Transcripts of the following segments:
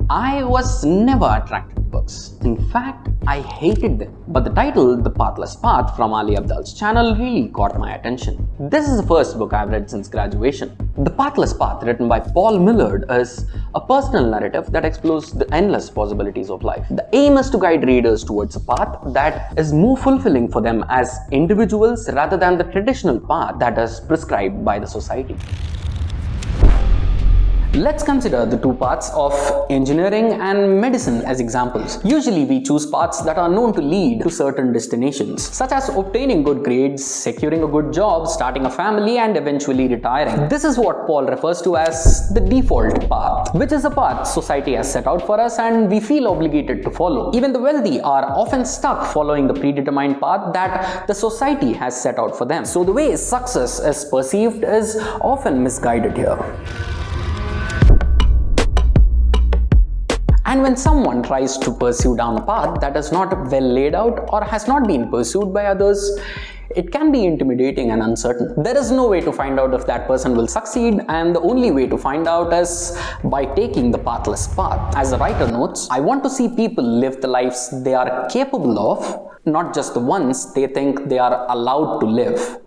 I was never attracted to books. In fact, I hated them. But the title, The Pathless Path from Ali Abdaal's channel really caught my attention. This is the first book I've read since graduation. The Pathless Path, written by Paul Millerd, is a personal narrative that explores the endless possibilities of life. The aim is to guide readers towards a path that is more fulfilling for them as individuals rather than the traditional path that is prescribed by the society. Let's consider the two paths of engineering and medicine as examples. Usually we choose paths that are known to lead to certain destinations, such as obtaining good grades, securing a good job, starting a family, and eventually retiring. This is what Paul refers to as the default path, which is a path society has set out for us and we feel obligated to follow. Even the wealthy are often stuck following the predetermined path that the society has set out for them. So the way success is perceived is often misguided here. And when someone tries to pursue down a path that is not well laid out or has not been pursued by others, it can be intimidating and uncertain. There is no way to find out if that person will succeed, and the only way to find out is by taking the pathless path. As the writer notes, I want to see people live the lives they are capable of, not just the ones they think they are allowed to live.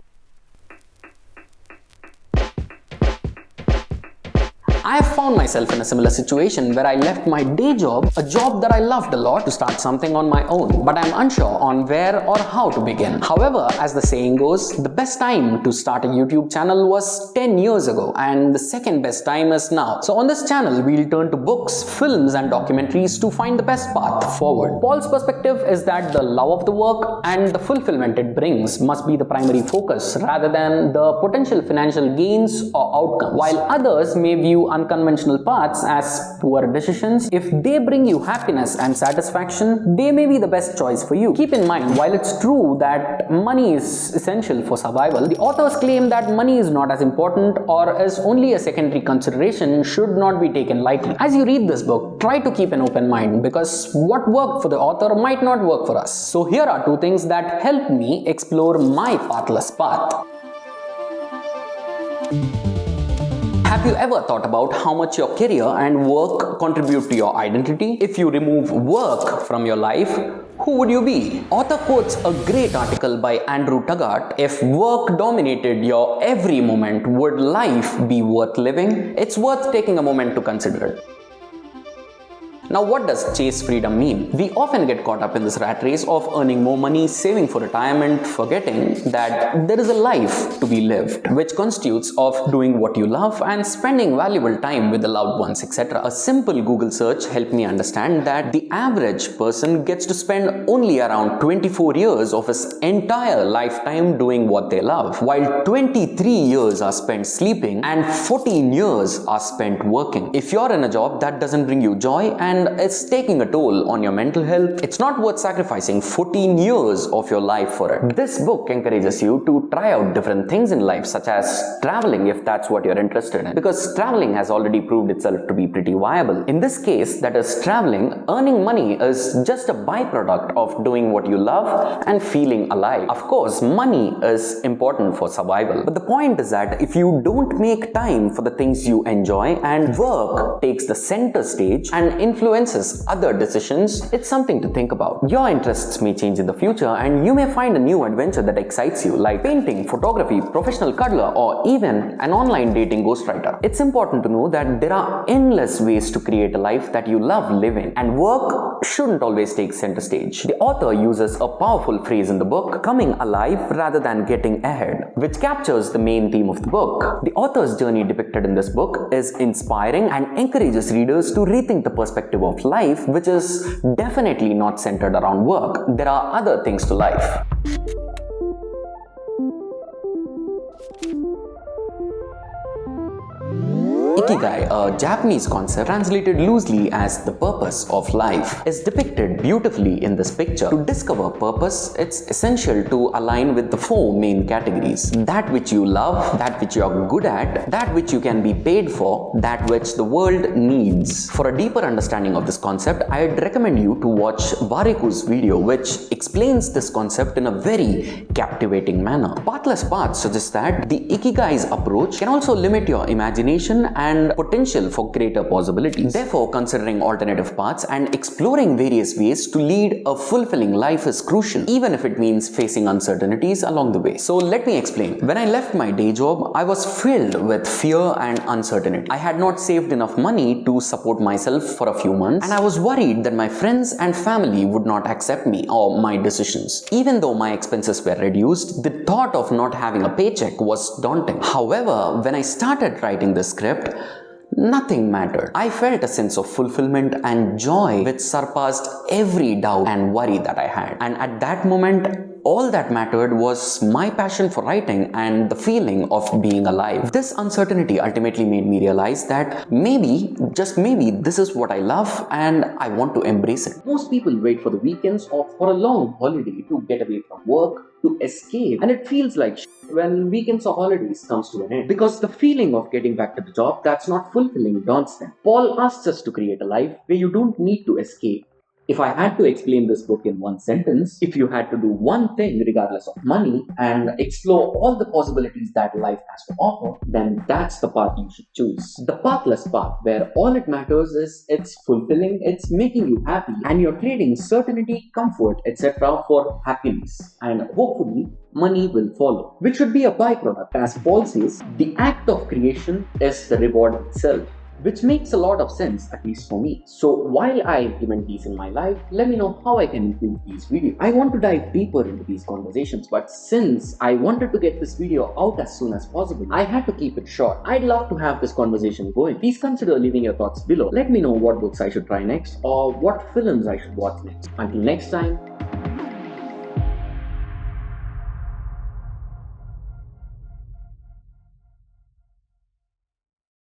I have found myself in a similar situation where I left my day job, a job that I loved a lot, to start something on my own, but I'm unsure on where or how to begin. However, as the saying goes, the best time to start a YouTube channel was 10 years ago, and the second best time is now. So on this channel, we'll turn to books, films, and documentaries to find the best path forward. Paul's perspective is that the love of the work and the fulfillment it brings must be the primary focus rather than the potential financial gains or outcomes, while others may view unconventional paths as poor decisions. If they bring you happiness and satisfaction, they may be the best choice for you. Keep in mind, while it's true that money is essential for survival, the authors claim that money is not as important or is only a secondary consideration should not be taken lightly. As you read this book, try to keep an open mind, because what worked for the author might not work for us. So here are two things that helped me explore my pathless path. Have you ever thought about how much your career and work contribute to your identity? If you remove work from your life, who would you be? Author quotes a great article by Andrew Taggart: if work dominated your every moment, would life be worth living? It's worth taking a moment to consider it. Now, what does chase freedom mean? We often get caught up in this rat race of earning more money, saving for retirement, forgetting that there is a life to be lived, which constitutes of doing what you love and spending valuable time with the loved ones, etc. A simple Google search helped me understand that the average person gets to spend only around 24 years of his entire lifetime doing what they love, while 23 years are spent sleeping and 14 years are spent working. If you're in a job that doesn't bring you joy and it's taking a toll on your mental health, it's not worth sacrificing 14 years of your life for it. This book encourages you to try out different things in life, such as traveling if that's what you're interested in, because traveling has already proved itself to be pretty viable. In this case, that is traveling, earning money is just a byproduct of doing what you love and feeling alive. Of course, money is important for survival, but the point is that if you don't make time for the things you enjoy and work takes the center stage and influences other decisions, it's something to think about. Your interests may change in the future and you may find a new adventure that excites you, like painting, photography, professional cuddler, or even an online dating ghostwriter. It's important to know that there are endless ways to create a life that you love living, and work shouldn't always take center stage. The author uses a powerful phrase in the book, coming alive rather than getting ahead, which captures the main theme of the book. The author's journey depicted in this book is inspiring and encourages readers to rethink the perspective of life, which is definitely not centered around work. There are other things to life. Ikigai, a Japanese concept translated loosely as the purpose of life, is depicted beautifully in this picture. To discover purpose, it's essential to align with the four main categories: that which you love, that which you are good at, that which you can be paid for, that which the world needs. For a deeper understanding of this concept, I'd recommend you to watch Variku's video, which explains this concept in a very captivating manner. Pathless Path suggests that the Ikigai's approach can also limit your imagination and potential for greater possibilities. Therefore, considering alternative paths and exploring various ways to lead a fulfilling life is crucial, even if it means facing uncertainties along the way. So let me explain. When I left my day job, I was filled with fear and uncertainty. I had not saved enough money to support myself for a few months, and I was worried that my friends and family would not accept me or my decisions. Even though my expenses were reduced, the thought of not having a paycheck was daunting. However, when I started writing the script, nothing mattered. I felt a sense of fulfillment and joy which surpassed every doubt and worry that I had. And at that moment, all that mattered was my passion for writing and the feeling of being alive. This uncertainty ultimately made me realize that maybe, just maybe, this is what I love and I want to embrace it. Most people wait for the weekends or for a long holiday to get away from work, to escape, and it feels like when weekends or holidays comes to an end, because the feeling of getting back to the job that's not fulfilling daunts them. Paul asks us to create a life where you don't need to escape. If I had to explain this book in one sentence, if you had to do one thing regardless of money and explore all the possibilities that life has to offer, then that's the path you should choose. The pathless path, where all it matters is it's fulfilling, it's making you happy, and you're trading certainty, comfort, etc. for happiness. And hopefully, money will follow, which should be a byproduct. As Paul says, the act of creation is the reward itself, which makes a lot of sense, at least for me. So while I implement these in my life, let me know how I can improve these videos. I want to dive deeper into these conversations, but since I wanted to get this video out as soon as possible, I had to keep it short. I'd love to have this conversation going. Please consider leaving your thoughts below. Let me know what books I should try next or what films I should watch next. Until next time,